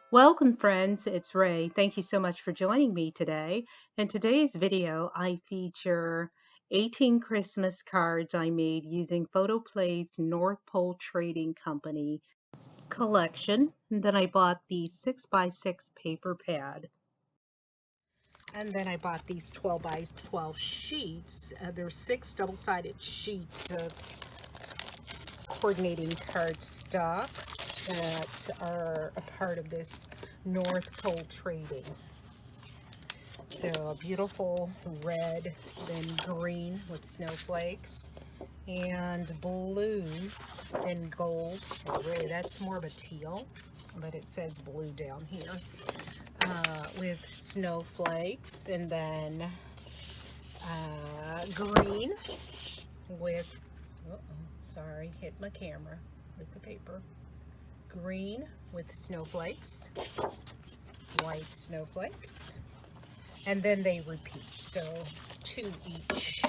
Welcome friends, it's Ray. Thank you so much for joining me today. In today's video, I feature 18 Christmas cards I made using PhotoPlay's North Pole Trading Company collection. And then I bought the 6x6 paper pad. And then I bought these 12 by 12 sheets. There's 6 double-sided sheets of coordinating cardstock that are a part of this North Pole Trading. So a beautiful red, then green with snowflakes, and blue and gold. Really, that's more of a teal, but it says blue down here, with snowflakes, and then green with, sorry, hit my camera with the paper. Green with snowflakes, white snowflakes, and then they repeat, so 2 each.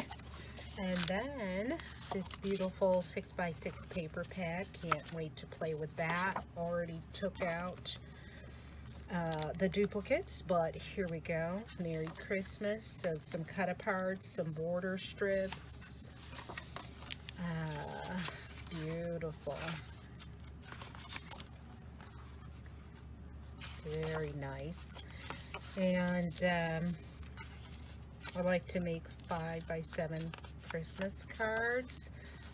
And then this beautiful 6x6 paper pad, can't wait to play with that. Already took out the duplicates, but here we go. Merry Christmas. So some cut aparts, some border strips. Beautiful. Very nice. And I like to make 5x7 Christmas cards,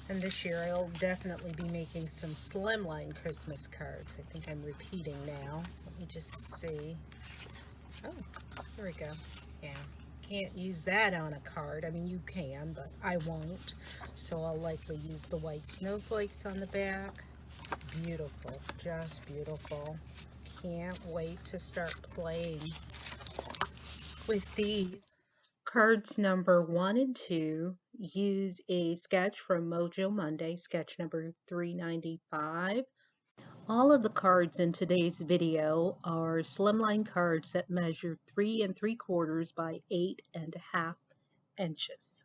and this year I'll definitely be making some Slimline Christmas cards. I think I'm repeating now. Let me just see. Oh, there we go. Yeah, can't use that on a card. I mean, you can, but I won't. So I'll likely use the white snowflakes on the back. Beautiful, just beautiful. Can't wait to start playing with these. Cards number 1 and 2 use a sketch from Mojo Monday, sketch number 395. All of the cards in today's video are slimline cards that measure 3 3/4 by 8.5 inches.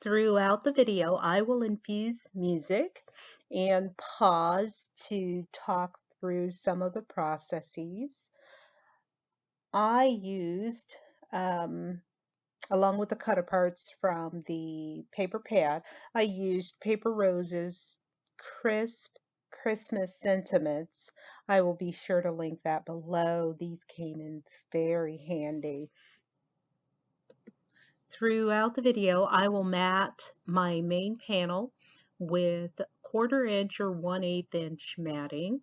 Throughout the video, I will infuse music and pause to talk through some of the processes. I used along with the cut aparts from the paper pad, I used Paper Rose's Crisp Christmas Sentiments. I will be sure to link that below. These came in very handy. Throughout the video, I will mat my main panel with 1/4 inch or 1/8 inch matting,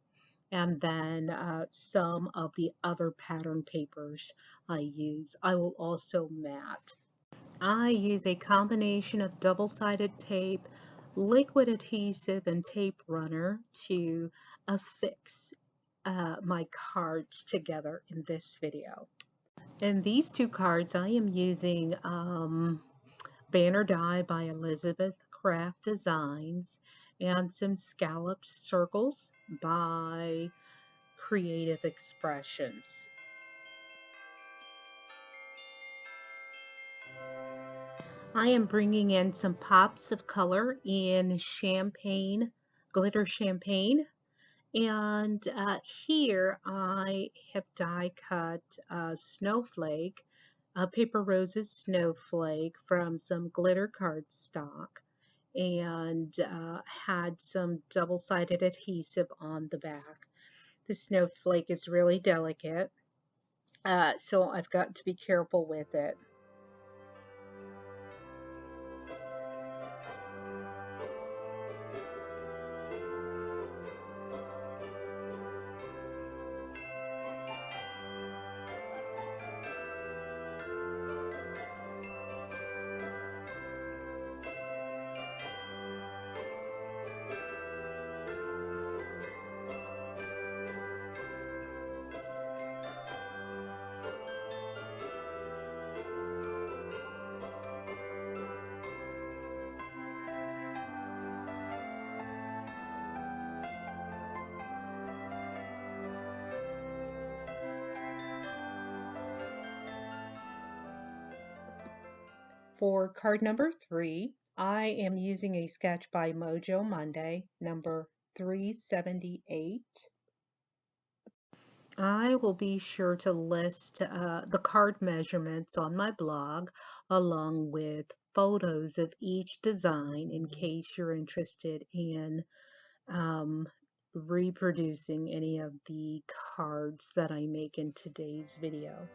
and then some of the other pattern papers I use. I will also mat. I use a combination of double-sided tape, liquid adhesive, and tape runner to affix my cards together in this video. In these 2 cards, I am using Banner Die by Elizabeth Craft Designs and some scalloped circles by Creative Expressions. I am bringing in some pops of color in champagne, glitter champagne, and here I have die cut snowflake, Paper Rose's snowflake from some glitter cardstock, and had some double-sided adhesive on the back. The snowflake is really delicate, so I've got to be careful with it. For card number 3, I am using a sketch by Mojo Monday, number 378. I will be sure to list the card measurements on my blog along with photos of each design in case you're interested in um, reproducing any of the cards that I make in today's video.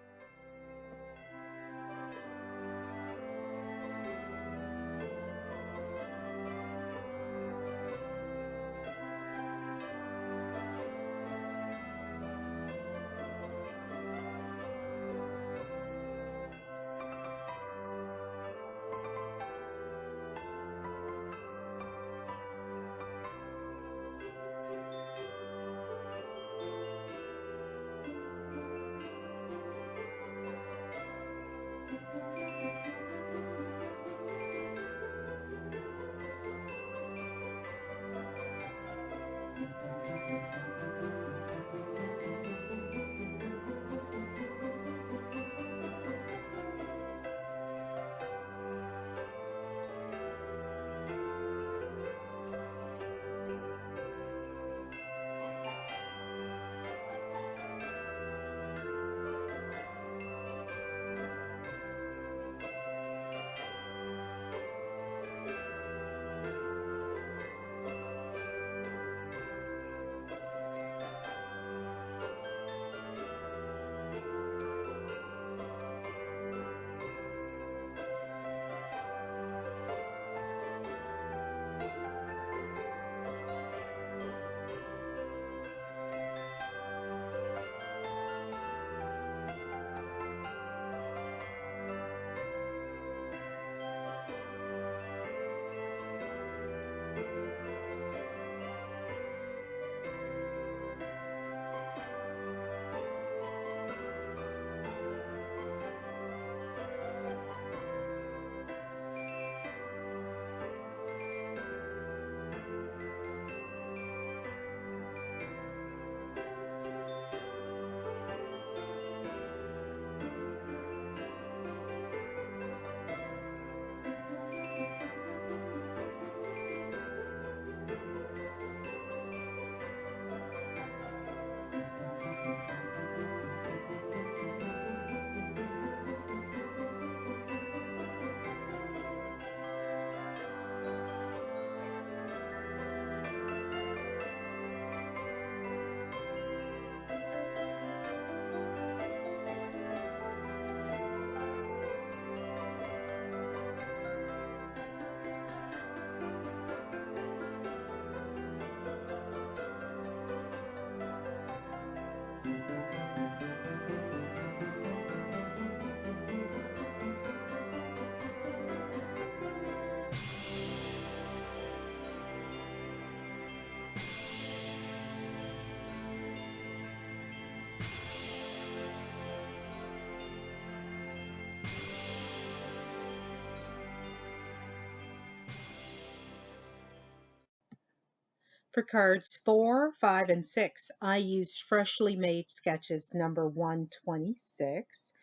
For cards 4, 5, and 6, I used Freshly Made Sketches number 126,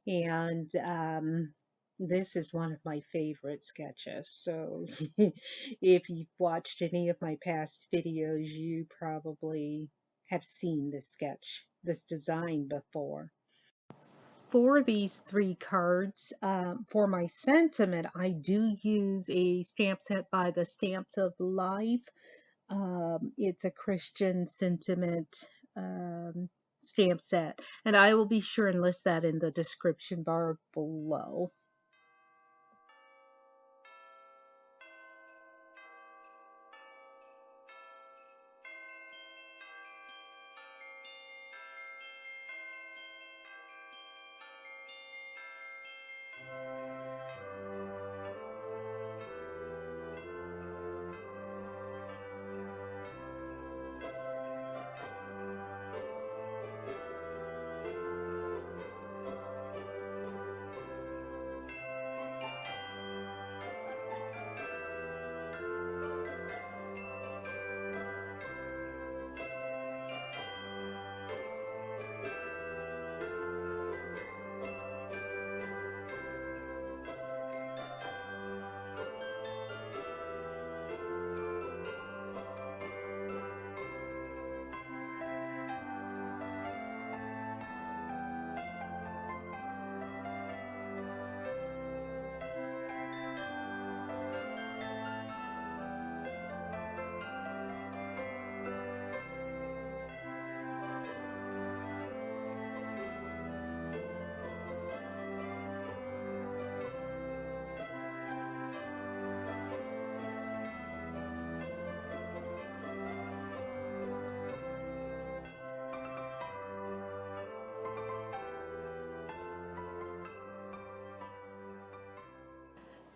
and this is one of my favorite sketches. So if you've watched any of my past videos, you probably have seen this sketch, this design before. For these 3 cards, for my sentiment, I do use a stamp set by the Stamps of Life. It's a Christian sentiment stamp set, and I will be sure and list that in the description bar below.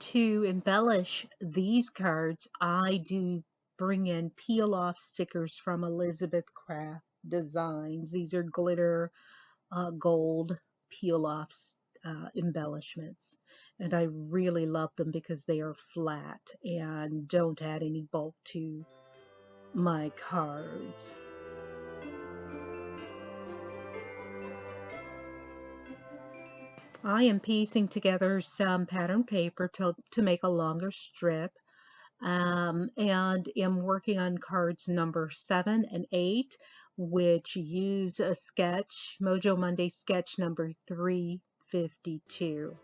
to embellish these cards, I do bring in peel-off stickers from Elizabeth Craft Designs. These are glitter gold peel-off embellishments. And I really love them because they are flat and don't add any bulk to my cards. I am piecing together some pattern paper to make a longer strip, and am working on cards number 7 and 8, which use a sketch, Mojo Monday sketch number 352.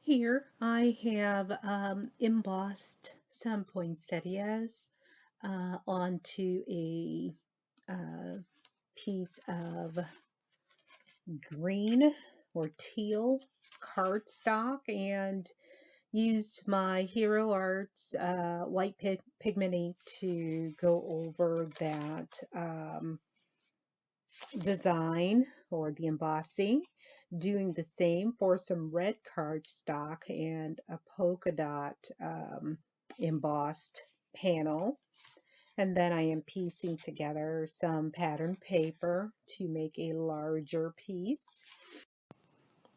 Here I have embossed some poinsettias onto a piece of green or teal cardstock and used my Hero Arts white pigment ink to go over that design or the embossing, doing the same for some red cardstock and a polka dot embossed panel. And then I am piecing together some pattern paper to make a larger piece.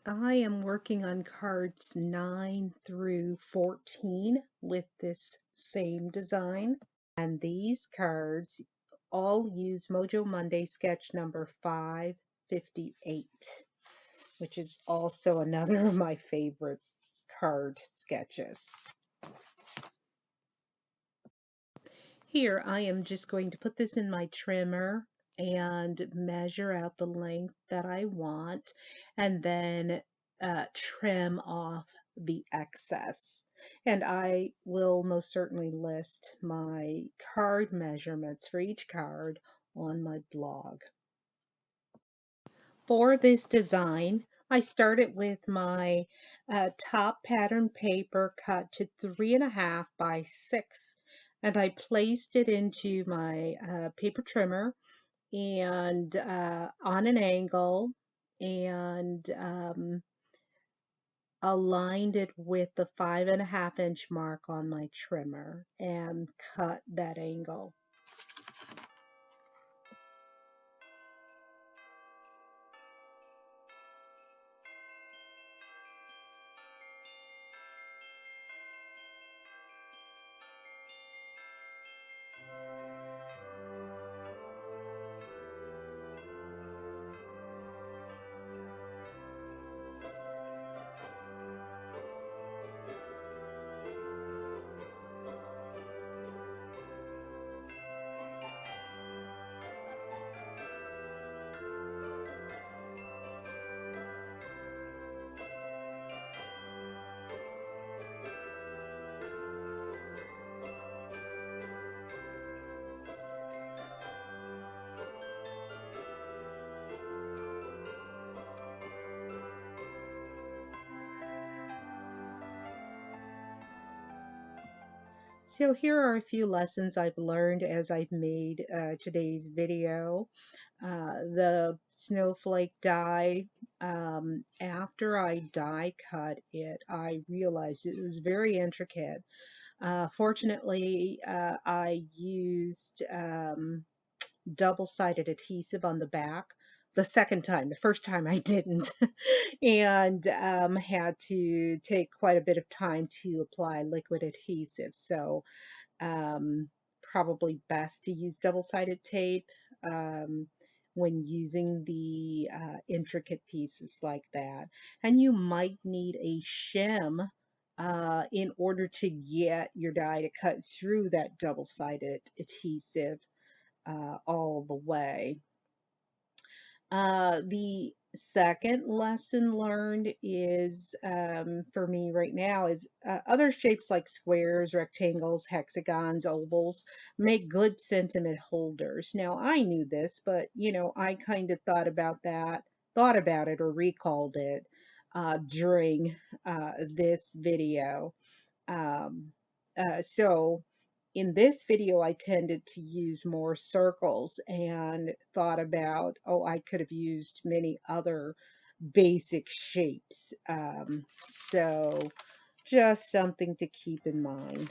I am working on cards 9 through 14 with this same design. And these cards all use Mojo Monday sketch number 558, which is also another of my favorite card sketches. Here I am just going to put this in my trimmer and measure out the length that I want, and then trim off the excess. And I will most certainly list my card measurements for each card on my blog. For this design, I started with my top pattern paper cut to 3.5 by 6, and I placed it into my paper trimmer and on an angle, and aligned it with the 5.5-inch mark on my trimmer and cut that angle. So here are a few lessons I've learned as I've made today's video. The snowflake die, after I die cut it, I realized it was very intricate. Fortunately, I used double-sided adhesive on the back the second time. The first time I didn't, and had to take quite a bit of time to apply liquid adhesive. So probably best to use double-sided tape when using the intricate pieces like that. And you might need a shim in order to get your die to cut through that double-sided adhesive all the way. The second lesson learned is, for me right now, is other shapes like squares, rectangles, hexagons, ovals make good sentiment holders. Now, I knew this, but I kind of thought about it or recalled it during this video. So in this video, I tended to use more circles and thought about, oh, I could have used many other basic shapes. So just something to keep in mind.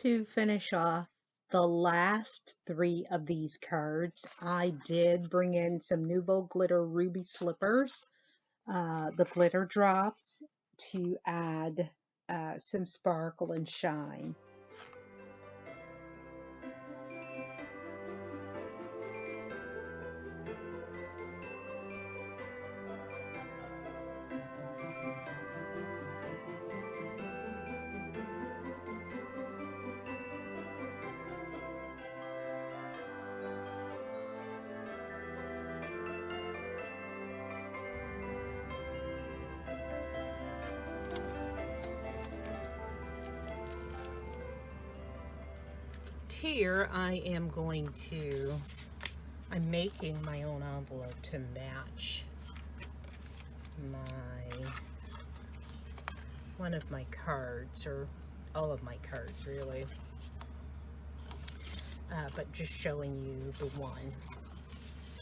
To finish off the last 3 of these cards, I did bring in some Nuvo Glitter Ruby Slippers, the glitter drops, to add some sparkle and shine. Here I'm making my own envelope to match one of my cards, or all of my cards really, but just showing you the one.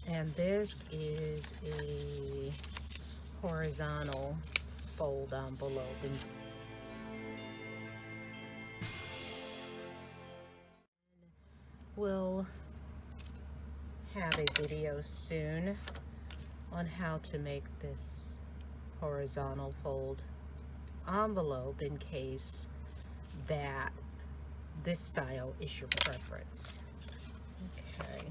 And this is a horizontal fold envelope. We'll have a video soon on how to make this horizontal fold envelope in case that this style is your preference. Okay.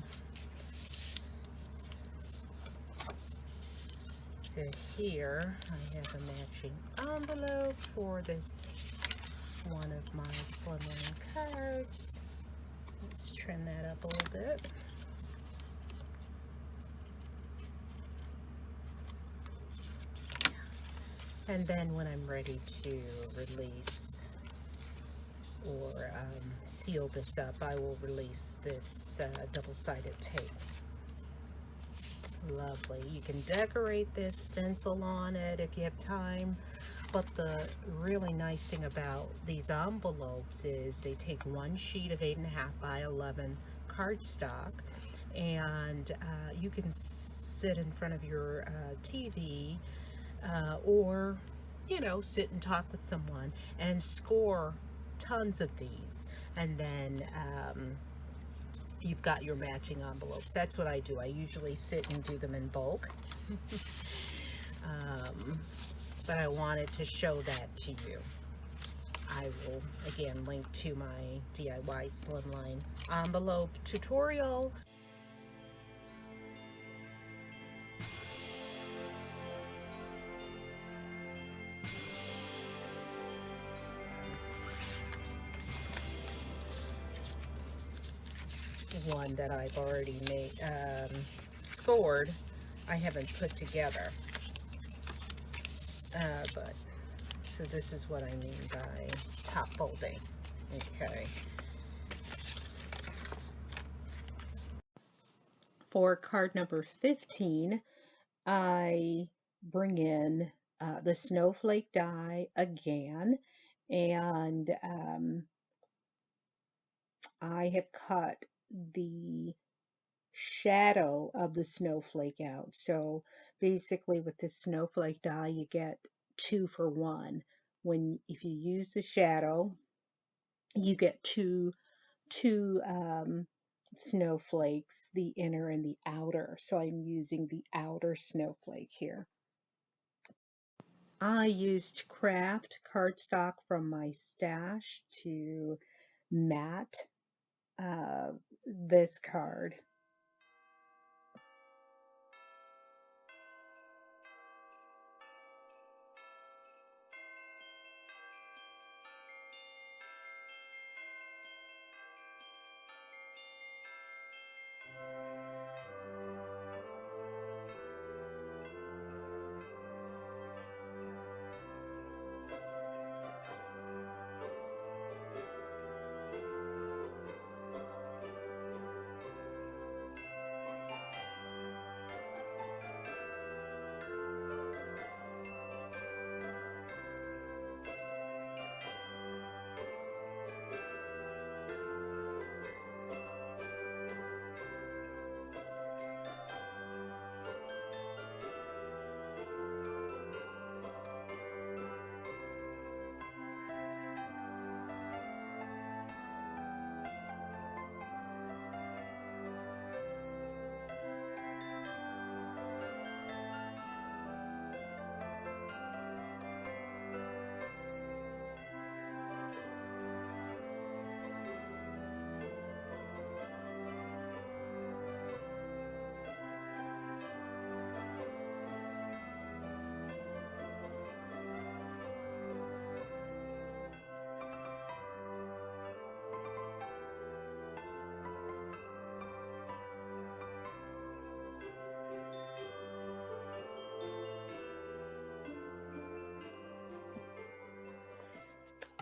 So here I have a matching envelope for this one of my Slimline cards. Let's trim that up a little bit. And then when I'm ready to release or seal this up, I will release this double-sided tape. Lovely. You can decorate this, stencil on it if you have time. But the really nice thing about these envelopes is they take one sheet of 8.5 by 11 cardstock, and you can sit in front of your TV or, you know, sit and talk with someone and score tons of these, and then you've got your matching envelopes. That's what I do. I usually sit and do them in bulk. But I wanted to show that to you. I will again link to my DIY Slimline envelope tutorial. One that I've already made, scored, I haven't put together. But so this is what I mean by top folding. Okay. For card number 15, I bring in the snowflake die again, and I have cut the shadow of the snowflake out. So basically with this snowflake die you get 2 for 1. If you use the shadow, you get two snowflakes, the inner and the outer. So I'm using the outer snowflake here. I used craft cardstock from my stash to mat this card.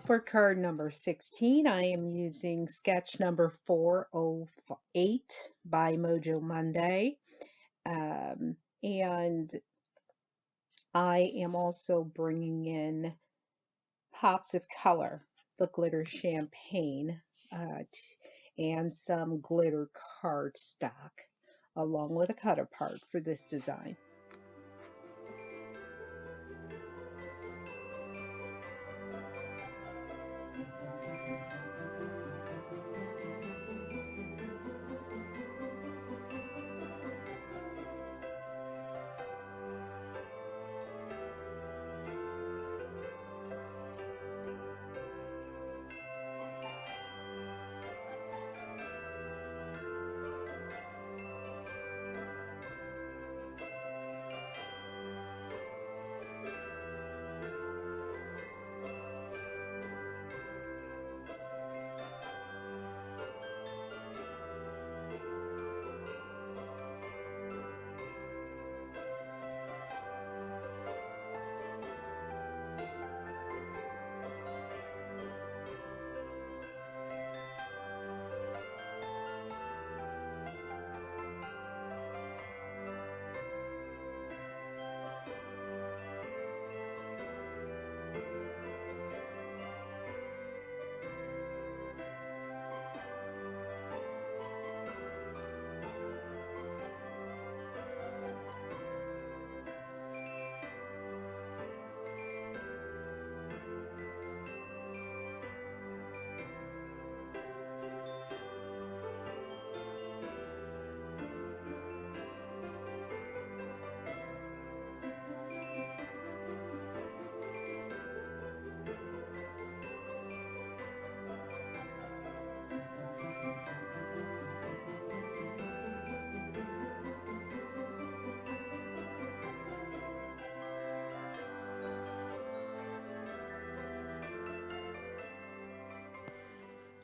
For card number 16, I am using sketch number 408 by Mojo Monday. And I am also bringing in pops of color, the glitter champagne, and some glitter cardstock, along with a cutter part for this design.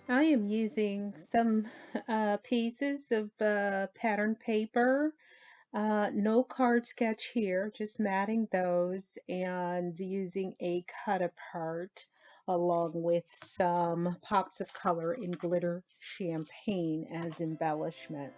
I am using some pieces of pattern paper, no card sketch here, just matting those and using a cut apart along with some pops of color in glitter champagne as embellishment.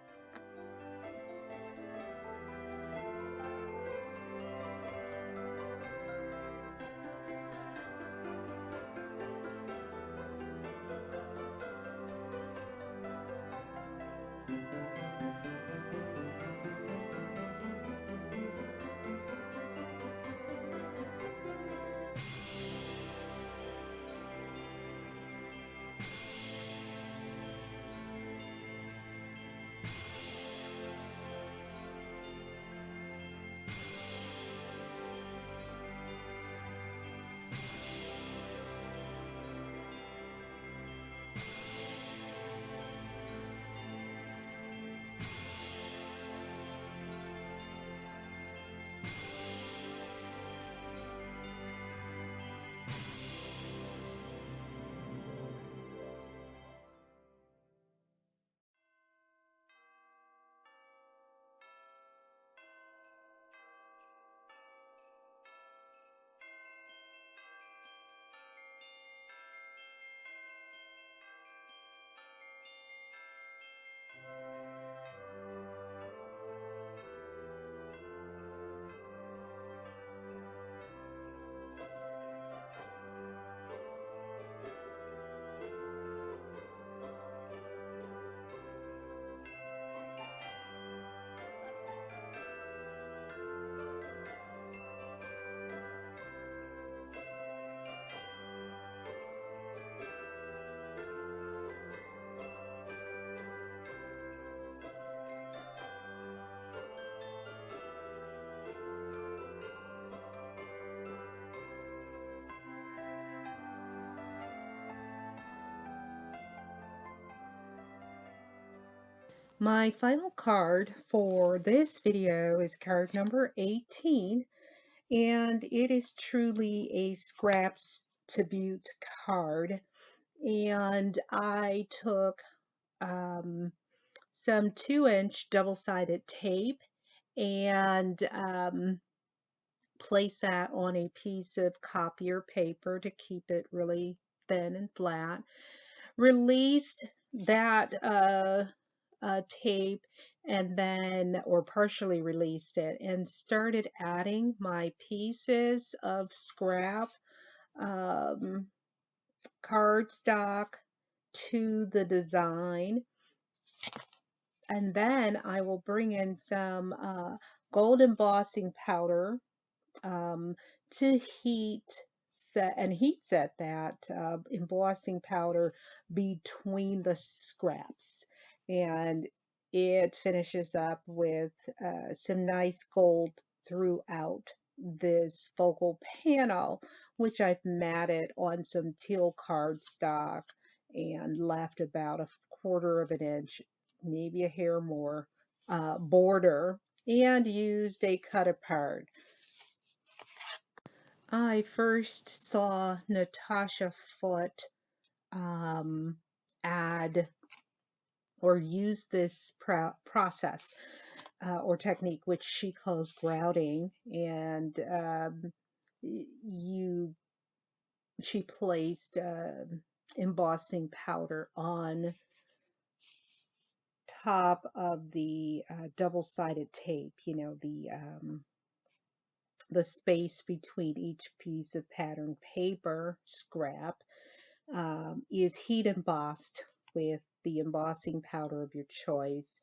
My final card for this video is card number 18, and it is truly a scraps to butte card. And I took some 2-inch double-sided tape and place that on a piece of copier paper to keep it really thin and flat. Released that tape and then, or partially released it, and started adding my pieces of scrap um, cardstock to the design. And then I will bring in some gold embossing powder um, to heat set that embossing powder between the scraps, and it finishes up with some nice gold throughout this focal panel, which I've matted on some teal cardstock and left about a quarter of an inch, maybe a hair more, border, and used a cut apart. I first saw Natasha Foote add or use this process or technique, which she calls grouting, and she placed embossing powder on top of the double-sided tape. You know, the space between each piece of pattern paper scrap is heat embossed with the embossing powder of your choice,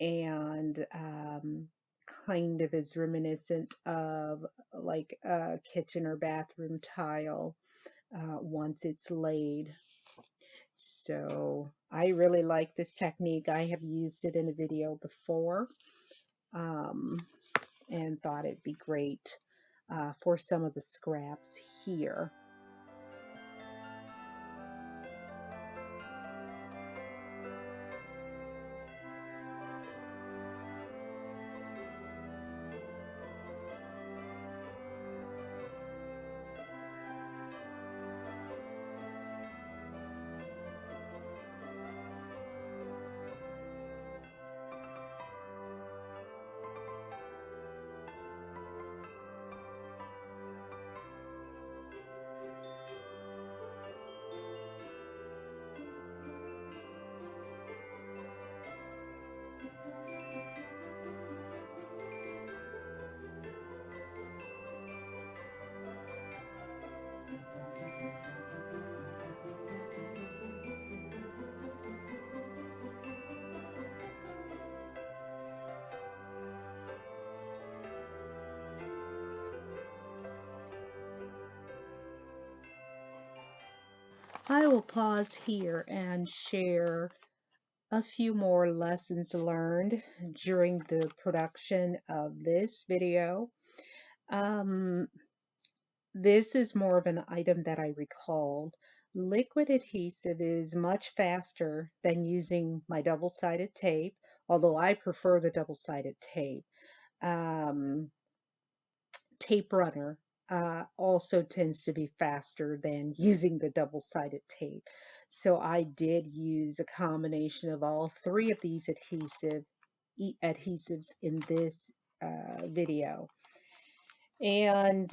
and kind of is reminiscent of like a kitchen or bathroom tile once it's laid. So I really like this technique. I have used it in a video before um, and thought it'd be great for some of the scraps here. I will pause here and share a few more lessons learned during the production of this video. Um, this is more of an item that I recalled. Liquid adhesive is much faster than using my double-sided tape, although I prefer the double-sided tape. Tape runner also tends to be faster than using the double-sided tape. So I did use a combination of all three of these adhesives in this video. And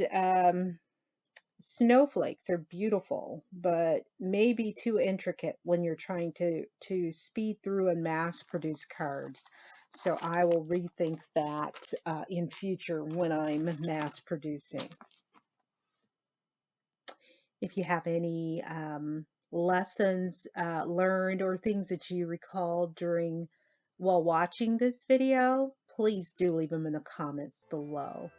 snowflakes are beautiful, but maybe too intricate when you're trying to speed through and mass produce cards. So I will rethink that in future when I'm mass producing. If you have any lessons learned or things that you recall while watching this video, please do leave them in the comments below.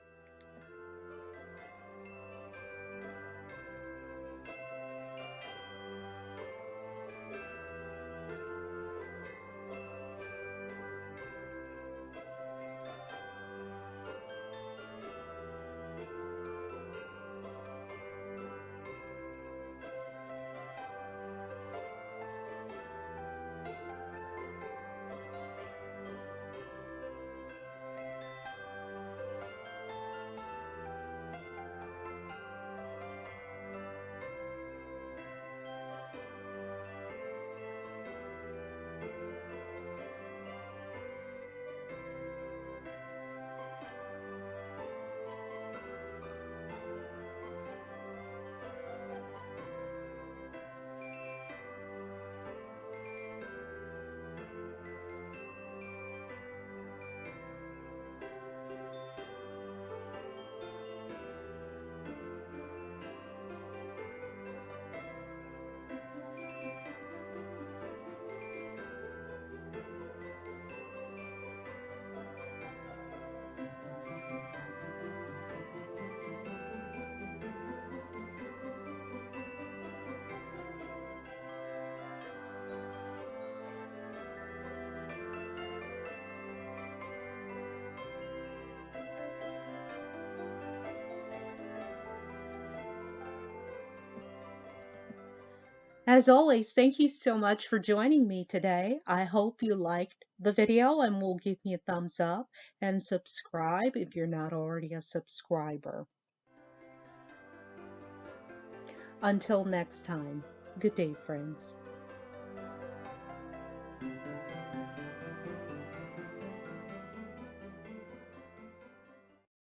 As always, thank you so much for joining me today. I hope you liked the video and will give me a thumbs up and subscribe if you're not already a subscriber. Until next time, good day, friends.